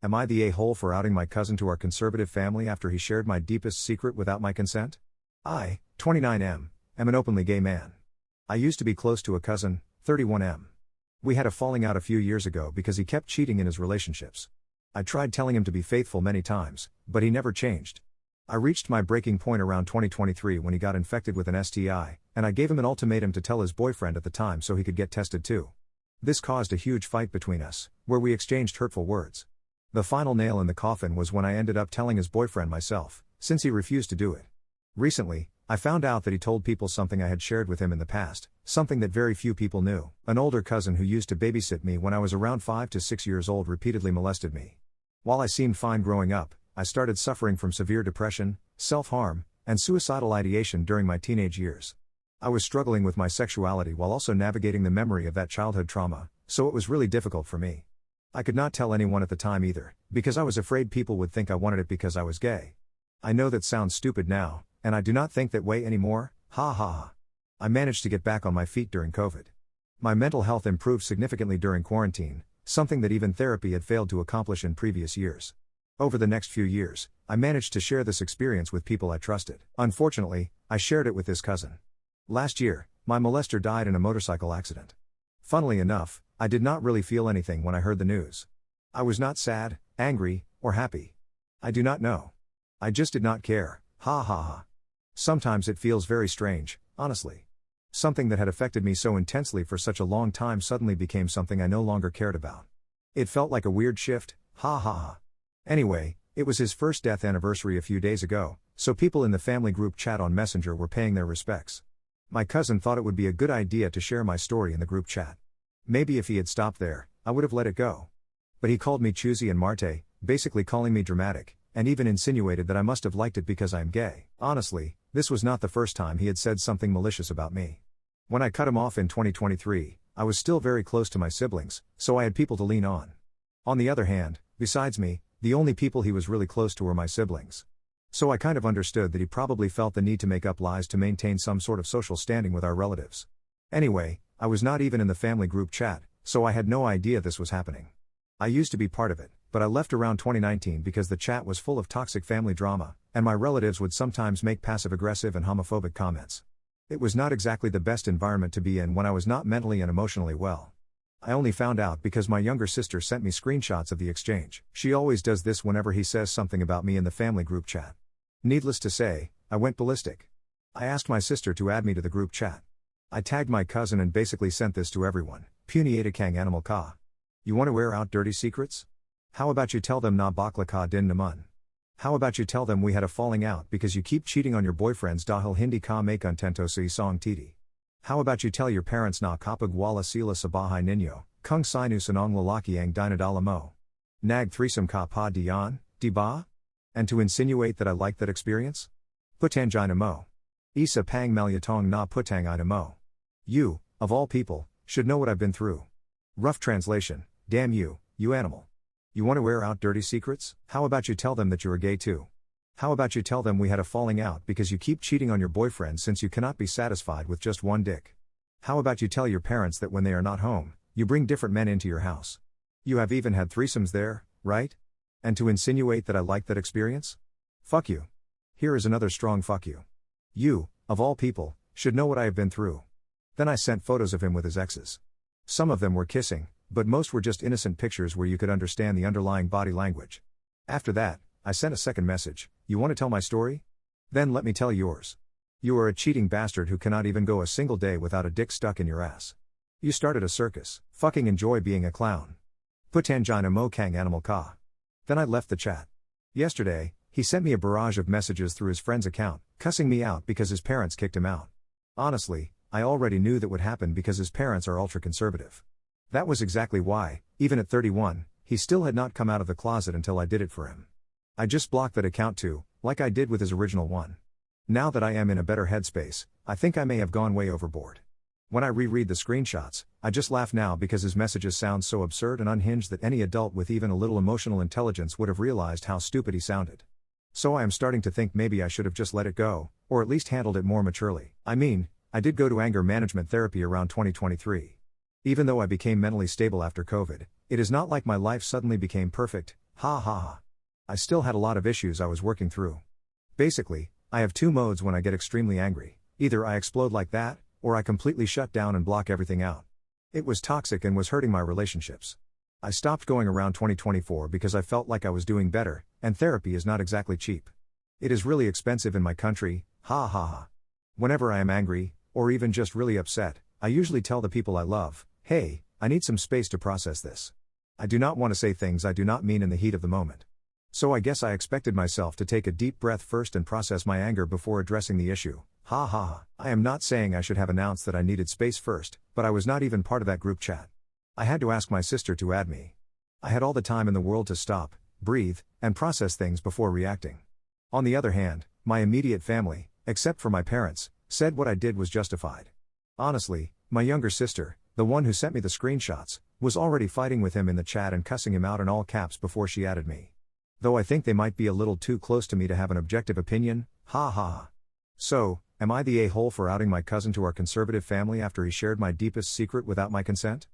Am I the a-hole for outing my cousin to our conservative family after he shared my deepest secret without my consent? I, 29M, am an openly gay man. I used to be close to a cousin, 31M. We had a falling out a few years ago because he kept cheating in his relationships. I tried telling him to be faithful many times, but he never changed. I reached my breaking point around 2023 when he got infected with an STI, and I gave him an ultimatum to tell his boyfriend at the time so he could get tested too. This caused a huge fight between us, where we exchanged hurtful words. The final nail in the coffin was when I ended up telling his boyfriend myself, since he refused to do it. Recently, I found out that he told people something I had shared with him in the past, something that very few people knew. An older cousin who used to babysit me when I was around 5 to 6 years old repeatedly molested me. While I seemed fine growing up, I started suffering from severe depression, self-harm, and suicidal ideation during my teenage years. I was struggling with my sexuality while also navigating the memory of that childhood trauma, so it was really difficult for me. I could not tell anyone at the time either, because I was afraid people would think I wanted it because I was gay. I know that sounds stupid now, and I do not think that way anymore, ha ha ha. I managed to get back on my feet during COVID. My mental health improved significantly during quarantine, something that even therapy had failed to accomplish in previous years. Over the next few years, I managed to share this experience with people I trusted. Unfortunately, I shared it with this cousin. Last year, my molester died in a motorcycle accident. Funnily enough, I did not really feel anything when I heard the news. I was not sad, angry, or happy. I do not know. I just did not care, ha ha ha. Sometimes it feels very strange, honestly. Something that had affected me so intensely for such a long time suddenly became something I no longer cared about. It felt like a weird shift, ha ha ha. Anyway, it was his first death anniversary a few days ago, so people in the family group chat on Messenger were paying their respects. My cousin thought it would be a good idea to share my story in the group chat. Maybe if he had stopped there, I would have let it go. But he called me choosy and Marte, basically calling me dramatic, and even insinuated that I must have liked it because I'm gay. Honestly, this was not the first time he had said something malicious about me. When I cut him off in 2023, I was still very close to my siblings, so I had people to lean on. On the other hand, besides me, the only people he was really close to were my siblings. So I kind of understood that he probably felt the need to make up lies to maintain some sort of social standing with our relatives. Anyway, I was not even in the family group chat, so I had no idea this was happening. I used to be part of it, but I left around 2019 because the chat was full of toxic family drama, and my relatives would sometimes make passive-aggressive and homophobic comments. It was not exactly the best environment to be in when I was not mentally and emotionally well. I only found out because my younger sister sent me screenshots of the exchange. She always does this whenever he says something about me in the family group chat. Needless to say, I went ballistic. I asked my sister to add me to the group chat. I tagged my cousin and basically sent this to everyone. Puny AITAH animal ka. You want to air out dirty secrets? How about you tell them na bakla ka din naman? How about you tell them we had a falling out because you keep cheating on your boyfriends dahil hindi ka may contento sa isang titi? How about you tell your parents na kapag wala sila sa bahay ninyo, kung sino sanong lalaki ang dinadala mo? Nag threesome ka pa diyan, di ba? And to insinuate that I liked that experience? Putangina mo. Isa pang malyatong na putangina mo. You, of all people, should know what I've been through. Rough translation, damn you, you animal. You want to air out dirty secrets? How about you tell them that you are gay too? How about you tell them we had a falling out because you keep cheating on your boyfriend since you cannot be satisfied with just one dick? How about you tell your parents that when they are not home, you bring different men into your house? You have even had threesomes there, right? And to insinuate that I liked that experience? Fuck you. Here is another strong fuck you. You, of all people, should know what I have been through. Then I sent photos of him with his exes. Some of them were kissing, but most were just innocent pictures where you could understand the underlying body language. After that, I sent a second message. You want to tell my story? Then let me tell yours. You are a cheating bastard who cannot even go a single day without a dick stuck in your ass. You started a circus. Fucking enjoy being a clown. Putangina mo kang animal ka. Then I left the chat. Yesterday, he sent me a barrage of messages through his friend's account, cussing me out because his parents kicked him out. Honestly, I already knew that would happen because his parents are ultra-conservative. That was exactly why, even at 31, he still had not come out of the closet until I did it for him. I just blocked that account too, like I did with his original one. Now that I am in a better headspace, I think I may have gone way overboard. When I reread the screenshots, I just laugh now because his messages sound so absurd and unhinged that any adult with even a little emotional intelligence would have realized how stupid he sounded. So I am starting to think maybe I should have just let it go, or at least handled it more maturely. I mean, I did go to anger management therapy around 2023. Even though I became mentally stable after COVID, it is not like my life suddenly became perfect, ha ha ha. I still had a lot of issues I was working through. Basically, I have two modes when I get extremely angry: either I explode like that, or I completely shut down and block everything out. It was toxic and was hurting my relationships. I stopped going around 2024 because I felt like I was doing better, and therapy is not exactly cheap. It is really expensive in my country, ha ha ha. Whenever I am angry, or even just really upset, I usually tell the people I love, hey, I need some space to process this. I do not want to say things I do not mean in the heat of the moment. So I guess I expected myself to take a deep breath first and process my anger before addressing the issue, ha ha ha. I am not saying I should have announced that I needed space first, but I was not even part of that group chat. I had to ask my sister to add me. I had all the time in the world to stop, breathe, and process things before reacting. On the other hand, my immediate family, except for my parents, said what I did was justified. Honestly, my younger sister, the one who sent me the screenshots, was already fighting with him in the chat and cussing him out in all caps before she added me. Though I think they might be a little too close to me to have an objective opinion, ha ha ha. So, am I the a-hole for outing my cousin to our conservative family after he shared my deepest secret without my consent?